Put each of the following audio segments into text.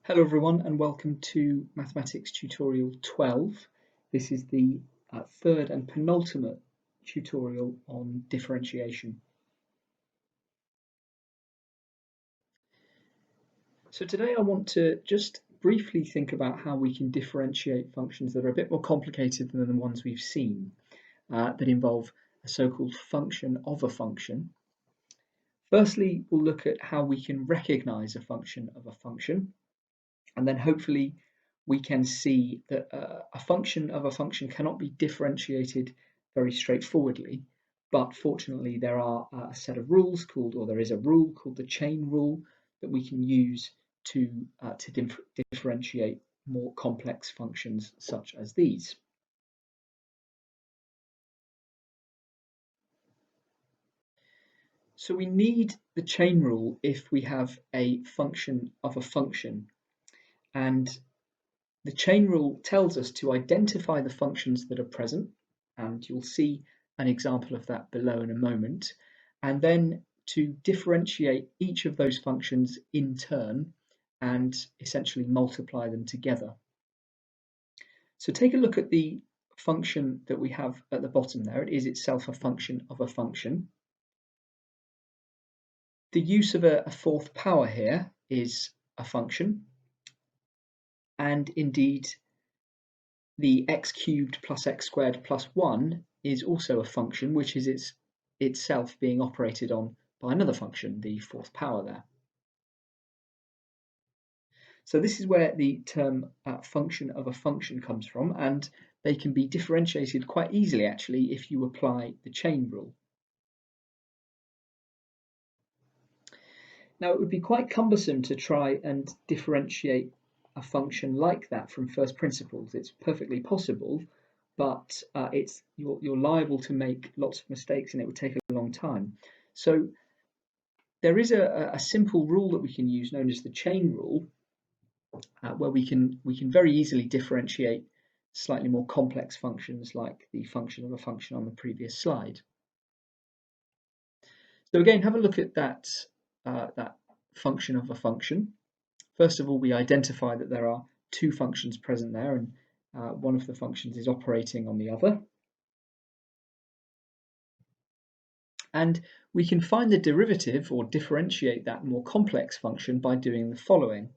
Hello everyone and welcome to Mathematics Tutorial 12. This is the third and penultimate tutorial on differentiation. So today I want to just briefly think about how we can differentiate functions that are a bit more complicated than the ones we've seen, that involve a so-called function of a function. Firstly, we'll look at how we can recognize a function of a function. And then hopefully we can see that a function of a function cannot be differentiated very straightforwardly, but fortunately there are a set of rules called, or there is a rule called the chain rule that we can use to differentiate more complex functions such as these. So we need the chain rule if we have a function of a function, and the chain rule tells us to identify the functions that are present, and you'll see an example of that below in a moment, and then to differentiate each of those functions in turn and essentially multiply them together. So take a look at the function that we have at the bottom there. It is itself a function of a function. The use of a fourth power here is a function, and indeed the x cubed plus x squared plus 1 is also a function which is itself being operated on by another function, the fourth power there. So this is where the term function of a function comes from, and they can be differentiated quite easily actually if you apply the chain rule. Now it would be quite cumbersome to try and differentiate a function like that from first principles. It's perfectly possible, but you're liable to make lots of mistakes and it would take a long time. So there is a simple rule that we can use known as the chain rule, where we can very easily differentiate slightly more complex functions like the function of a function on the previous slide. So again, have a look at that function of a function. First of all, we identify that there are two functions present there, and one of the functions is operating on the other. And we can find the derivative or differentiate that more complex function by doing the following.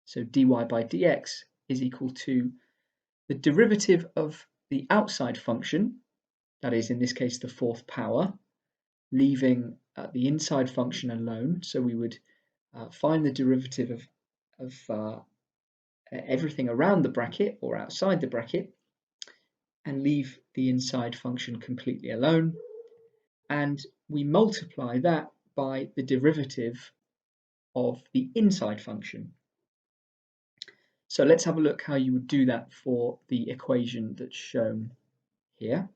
So dy by dx is equal to the derivative of the outside function, that is in this case the fourth power, leaving the inside function alone. So we would find the derivative of everything around the bracket or outside the bracket and leave the inside function completely alone, and we multiply that by the derivative of the inside function. So let's have a look how you would do that for the equation that's shown here.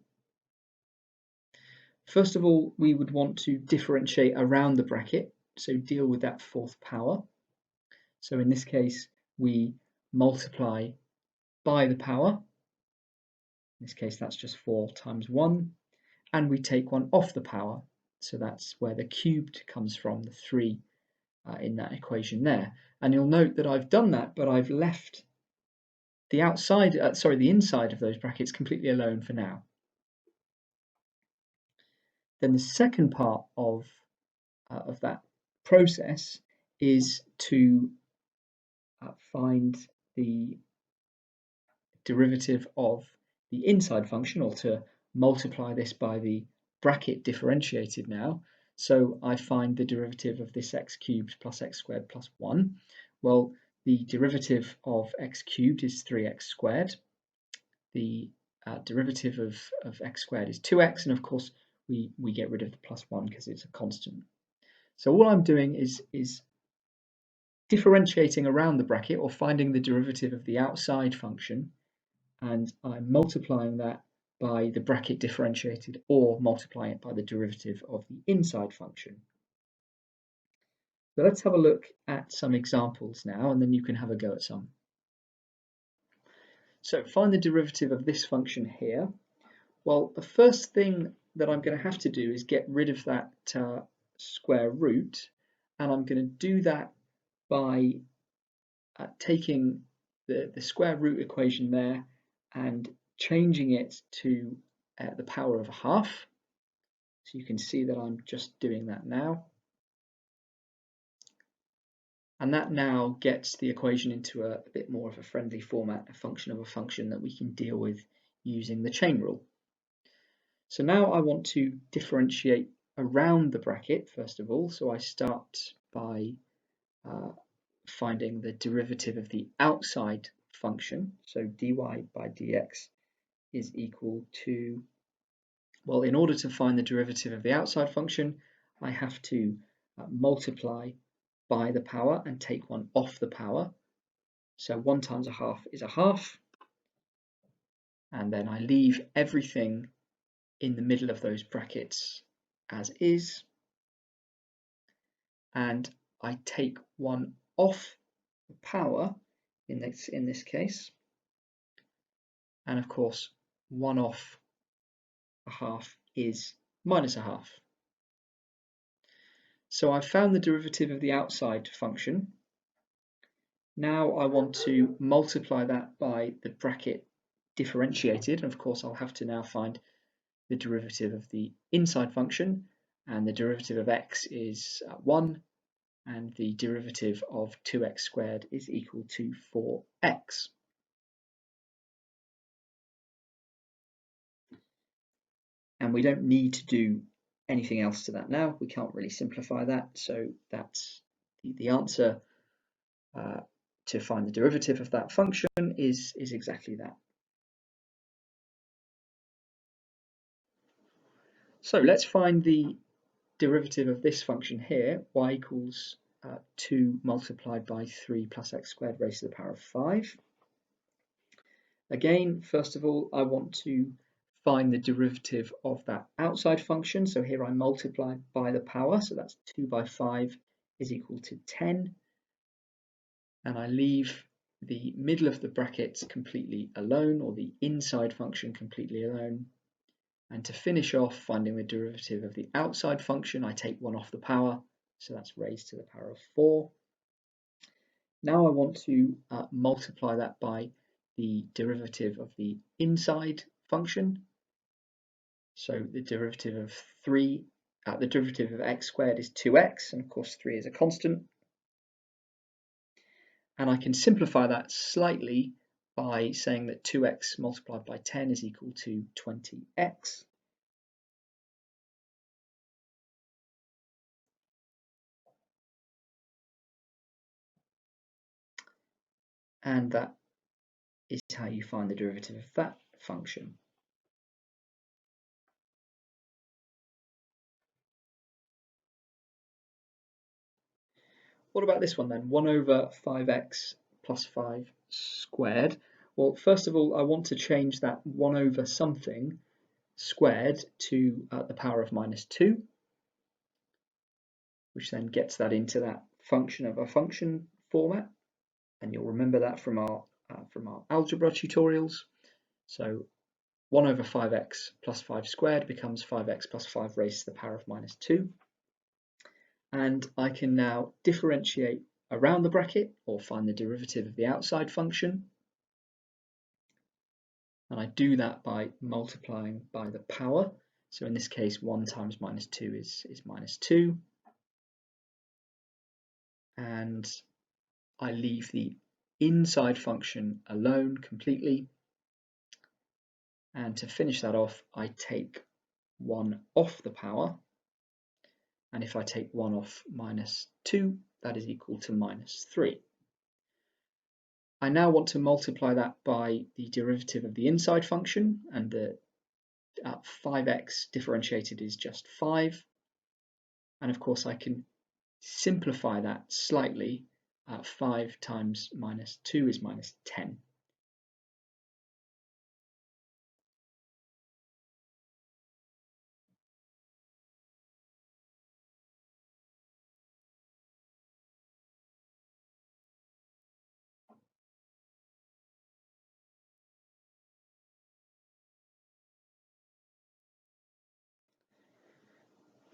First of all, we would want to differentiate around the bracket, so deal with that fourth power. So in this case, we multiply by the power. In this case, that's just 4 times 1. And we take one off the power. So that's where the cubed comes from, the 3 in that equation there. And you'll note that I've done that, but I've left the the inside of those brackets completely alone for now. Then the second part of that process is to find the derivative of the inside function, or to multiply this by the bracket differentiated now. So I find the derivative of this x cubed plus x squared plus 1. Well, the derivative of x cubed is 3x squared. The derivative of x squared is 2x, and of course we get rid of the plus 1 because it's a constant. So all I'm doing is differentiating around the bracket, or finding the derivative of the outside function, and I'm multiplying that by the bracket differentiated, or multiplying it by the derivative of the inside function. So let's have a look at some examples now, and then you can have a go at some. So find the derivative of this function here. Well, the first thing that I'm going to have to do is get rid of that square root, and I'm going to do that by taking the square root equation there and changing it to the power of a half. So you can see that I'm just doing that now. And that now gets the equation into a bit more of a friendly format, a function of a function that we can deal with using the chain rule. So now I want to differentiate around the bracket first of all. So I start by finding the derivative of the outside function. So dy by dx is equal to, well, in order to find the derivative of the outside function, I have to multiply by the power and take one off the power. So 1 times a half is a half. And then I leave everything in the middle of those brackets as is. And I take one off the power in this case. And of course, 1 off a half is minus a half. So I've found the derivative of the outside function. Now I want to multiply that by the bracket differentiated. And of course, I'll have to now find the derivative of the inside function, and the derivative of x is 1, and the derivative of 2x squared is equal to 4x. And we don't need to do anything else to that now. We can't really simplify that, so that's the answer to find the derivative of that function is exactly that. So let's find the derivative of this function here, y equals 2 multiplied by 3 plus x squared raised to the power of 5. Again, first of all, I want to find the derivative of that outside function. So here I multiply by the power, so that's 2 by 5 is equal to 10. And I leave the middle of the brackets completely alone, or the inside function completely alone. And to finish off finding the derivative of the outside function, I take 1 off the power, so that's raised to the power of 4. Now I want to multiply that by the derivative of the inside function. So the derivative of the derivative of x squared is 2x, and of course 3 is a constant. And I can simplify that slightly by saying that 2x multiplied by 10 is equal to 20x. And that is how you find the derivative of that function. What about this one then? 1 over 5x plus 5 squared. Well, first of all, I want to change that 1 over something squared to the power of minus 2, which then gets that into that function of a function format. And you'll remember that from our algebra tutorials. So 1 over 5x plus 5 squared becomes 5x plus 5 raised to the power of minus 2. And I can now differentiate around the bracket or find the derivative of the outside function. And I do that by multiplying by the power. So in this case, 1 times minus 2 is minus 2. And I leave the inside function alone completely. And to finish that off, I take 1 off the power. And if I take 1 off minus 2, that is equal to minus 3. I now want to multiply that by the derivative of the inside function, and the 5x differentiated is just 5. And of course I can simplify that slightly. 5 times minus 2 is minus 10.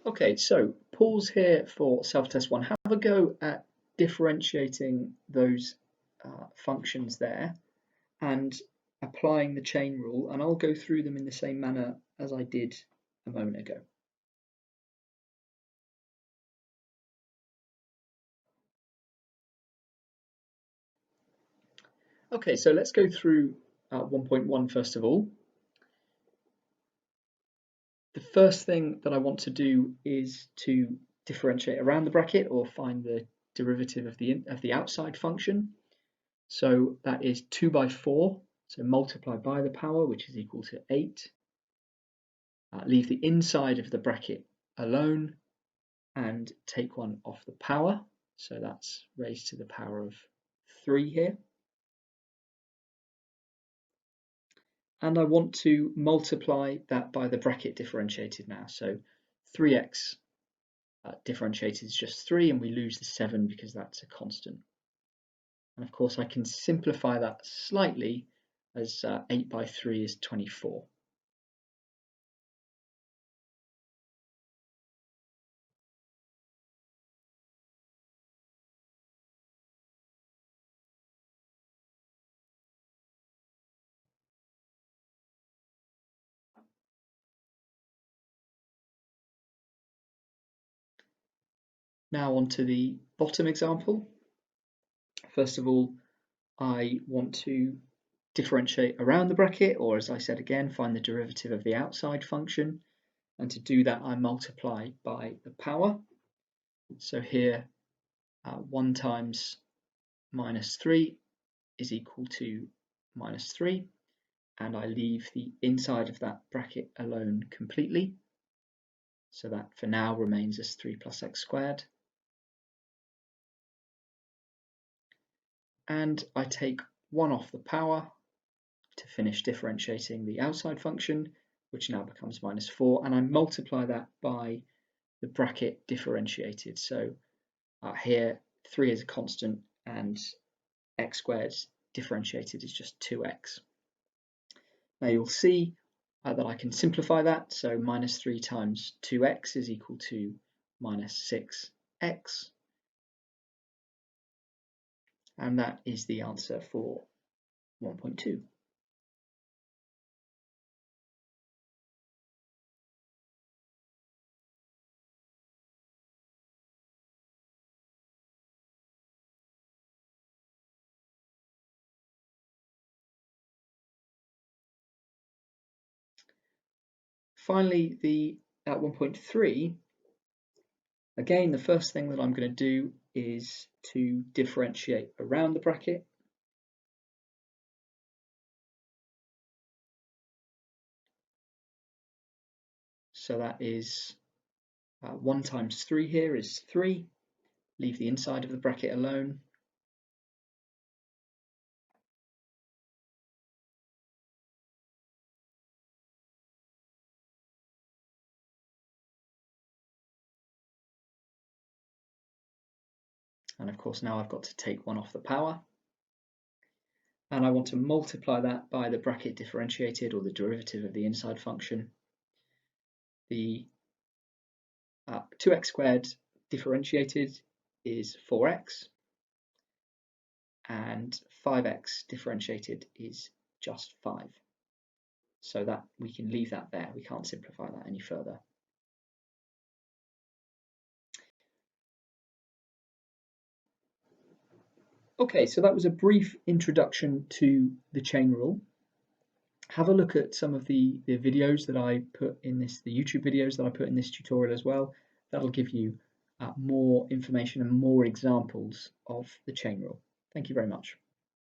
Okay, so pause here for self-test 1. Have a go at differentiating those functions there and applying the chain rule, and I'll go through them in the same manner as I did a moment ago. Okay, so let's go through 1.1 first of all. The first thing that I want to do is to differentiate around the bracket or find the derivative of the outside function. So that is 2 by 4, so multiply by the power, which is equal to 8. Leave the inside of the bracket alone and take one off the power, so that's raised to the power of 3 here. And I want to multiply that by the bracket differentiated now, so 3x differentiated is just 3, and we lose the 7 because that's a constant. And of course I can simplify that slightly, as 8 by 3 is 24. Now on to the bottom example. First of all, I want to differentiate around the bracket, or as I said again, find the derivative of the outside function. And to do that, I multiply by the power. So here, 1 times minus 3 is equal to minus 3. And I leave the inside of that bracket alone completely. So that for now remains as 3 plus x squared. And I take 1 off the power to finish differentiating the outside function, which now becomes minus 4, and I multiply that by the bracket differentiated. So here 3 is a constant and x squared differentiated is just 2x. Now you'll see that I can simplify that, so minus 3 times 2x is equal to minus 6x, and that is the answer for 1.2. Finally, at 1.3, again, the first thing that I'm going to do is to differentiate around the bracket. So that is 1 times 3 here is 3. Leave the inside of the bracket alone. And of course now I've got to take 1 off the power. And I want to multiply that by the bracket differentiated, or the derivative of the inside function. The 2x squared differentiated is 4x, and 5x differentiated is just 5. So that we can leave that there, we can't simplify that any further. Okay, so that was a brief introduction to the chain rule. Have a look at some of the videos that I put in this, the YouTube videos that I put in this tutorial as well. That'll give you more information and more examples of the chain rule. Thank you very much.